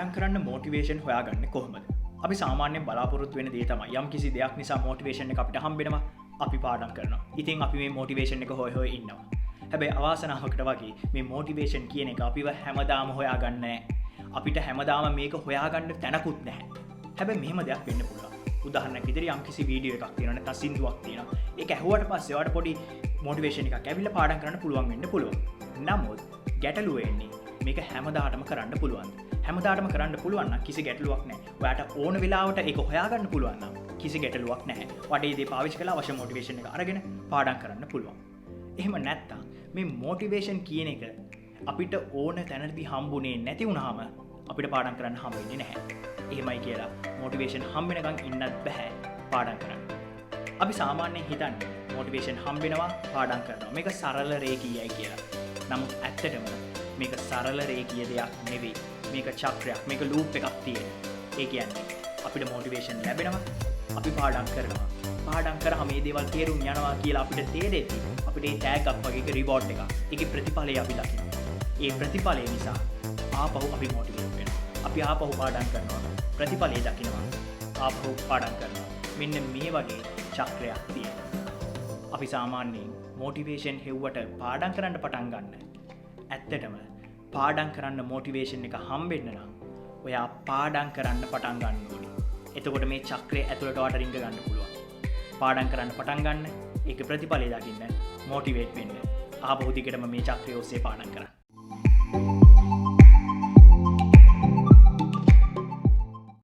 පාඩම් කරන්න මොටිවේෂන් හොයාගන්නේ කොහොමද? අපි සාමාන්‍යයෙන් බලාපොරොත්තු වෙන දේ තමයි යම් කිසි දෙයක් නිසා මොටිවේෂන් එක අපිට හම්බෙනවා. අපි පාඩම් කරනවා. ඉතින් අපි මේ මොටිවේෂන් එක හොය ඉන්නවා. හැබැයි අවාසනාවකට වගේ මේ මොටිවේෂන් කියන එක අපිව හැමදාම හොයාගන්නේ නැහැ. අපිට හැමදාම මේක හොයාගන්න තැනකුත් නැහැ. හැබැයි මෙහෙම දෙයක් වෙන්න පුළුවන්. උදාහරණයක් විදිහට යම් කිසි වීඩියෝ එකක් තියෙනවා නැත්නම් සින්දුවක් තියෙනවා. ඒක ඇහුවට පස්සේ ඔයාලට පොඩි මොටිවේෂන් එකක් ඇවිල්ලා පාඩම් කරන්න පුළුවන් වෙන්න පුළුවන්. නමුත් ගැටලුව එන්නේ මේක හැමදාටම කරන්න පුළුවන්. හැමදාටම කරන්න පුළුවන් නම් කිසි ගැටලුවක් නැහැ. ඔයාට ඕන වෙලාවට ඒක හොයාගන්න පුළුවන් නම් කිසි ගැටලුවක් නැහැ. වටේ දේ පාවිච්චි කරලා අවශ්‍ය මොටිවේෂන් එක අරගෙන පාඩම් කරන්න පුළුවන්. එහෙම නැත්තම් මේ මොටිවේෂන් කියන එක අපිට ඕන තැනදී හම්බුනේ නැති වුනහම අපිට පාඩම් කරන්න හම්බෙන්නේ නැහැ. එහෙමයි කියලා මොටිවේෂන් හම්බෙනකන් ඉන්නත් බෑ පාඩම් කරන්න. අපි සාමාන්‍යයෙන් හිතන්නේ මොටිවේෂන් හම්බෙනවා පාඩම් කරනවා. මේක සරල රේඛීයයි කියලා. නමුත් ඇත්තටම මේක සරල රේඛීය දෙයක් නෙවෙයි. මේක චක්‍රයක්. මේක ලූප් එකක් තියෙන. ඒ කියන්නේ අපිට මොටිවේෂන් ලැබෙනවා. අපි පාඩම් කරනවා. පාඩම් කරාම මේ දේවල් තේරුම් යනවා කියලා අපිට තේරෙද්දි අපිට ඒ ටැග් එකක් වගේ එක රිවෝඩ් එකක්. ඒකේ ප්‍රතිඵලය අපි දකිනවා. ඒ ප්‍රතිඵලය නිසා ආපහු අපි මොටිවේට් වෙනවා. අපි ආපහු පාඩම් කරනවා. ප්‍රතිඵලය දකිනවා. ආපහු පාඩම් කරනවා. මෙන්න මේ වගේ චක්‍රයක් තියෙනවා. අපි සාමාන්‍යයෙන් මොටිවේෂන් හෙව්වට පාඩම් කරන්න පටන් ගන්න. ඇත්තටම පාඩම් කරන්න මොටිවේෂන් එක හම්බෙන්න නම් ඔයා පාඩම් කරන්න පටන් ගන්න ඕනේ. එතකොට මේ චක්‍රය ඇතුළට වට රිංග ගන්න පුළුවන්. පාඩම් කරන්න පටන් ගන්න, ඒක ප්‍රතිඵලය දකින්න, මොටිවේට් වෙන්න. ආපහු දිගටම මේ චක්‍රය ඔස්සේ පාඩම් කරන්න.